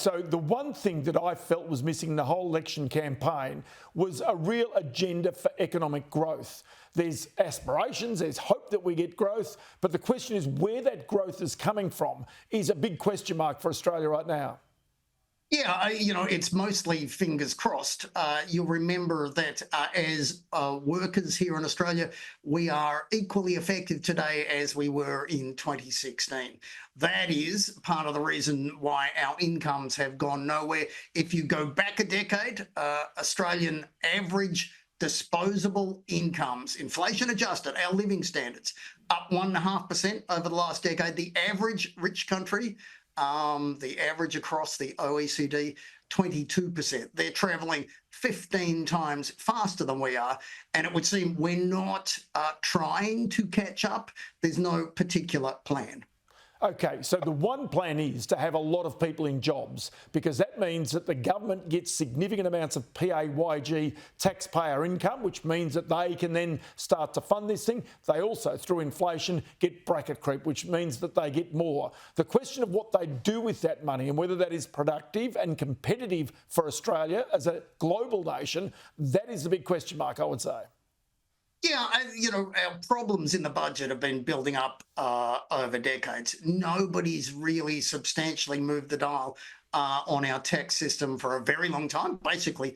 so the one thing that I felt was missing in the whole election campaign was a real agenda for economic growth. There's aspirations, there's hope that we get growth, but the question is where that growth is coming from is a big question mark for Australia right now. Yeah, it's mostly fingers crossed. You'll remember that as workers here in Australia, we are equally effective today as we were in 2016. That is part of the reason why our incomes have gone nowhere. If you go back a decade, Australian average disposable incomes, inflation adjusted, our living standards, up 1.5% over the last decade. The average rich country, the average across the OECD, 22%. They're travelling 15 times faster than we are. And it would seem we're not trying to catch up. There's no particular plan. Okay, so the one plan is to have a lot of people in jobs, because that means that the government gets significant amounts of PAYG taxpayer income, which means that they can then start to fund this thing. They also, through inflation, get bracket creep, which means that they get more. The question of what they do with that money and whether that is productive and competitive for Australia as a global nation, that is the big question mark, I would say. Yeah, our problems in the budget have been building up over decades. Nobody's really substantially moved the dial on our tax system for a very long time, basically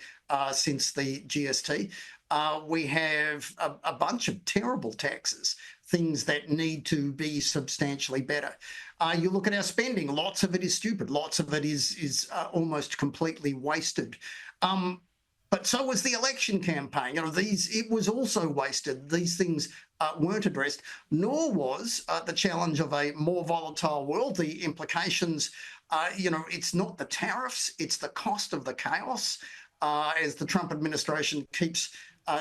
since the GST. We have a bunch of terrible taxes, things that need to be substantially better. You look at our spending, lots of it is stupid. Lots of it is almost completely wasted. But so was the election campaign. It was also wasted. These things weren't addressed, nor was the challenge of a more volatile world. The implications, it's not the tariffs, it's the cost of the chaos as the Trump administration keeps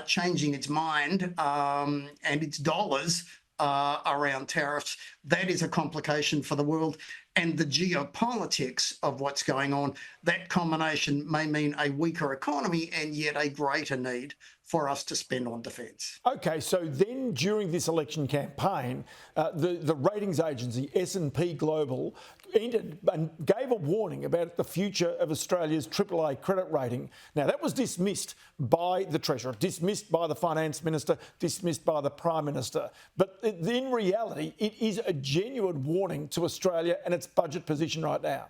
changing its mind and its dollars around tariffs. That is a complication for the world. And the geopolitics of what's going on, that combination may mean a weaker economy and yet a greater need for us to spend on defence. Okay, so then during this election campaign, the ratings agency S&P Global entered and gave a warning about the future of Australia's AAA credit rating. Now, that was dismissed by the Treasurer, dismissed by the Finance Minister, dismissed by the Prime Minister. But in reality, it is a genuine warning to Australia and its budget position right now.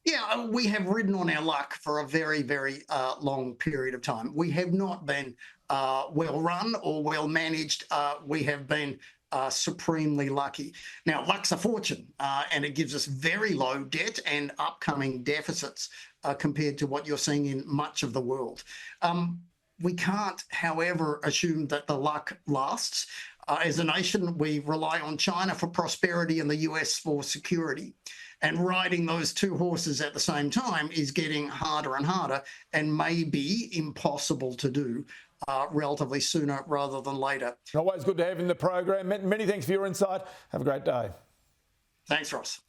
Yeah, we have ridden on our luck for a very, very long period of time. We have not been well run or well managed. We have been supremely lucky. Now, luck's a fortune, and it gives us very low debt and upcoming deficits compared to what you're seeing in much of the world. We can't, however, assume that the luck lasts. As a nation, we rely on China for prosperity and the US for security. And riding those two horses at the same time is getting harder and harder and may be impossible to do relatively sooner rather than later. Always good to have you in the program. Many thanks for your insight. Have a great day. Thanks, Ross.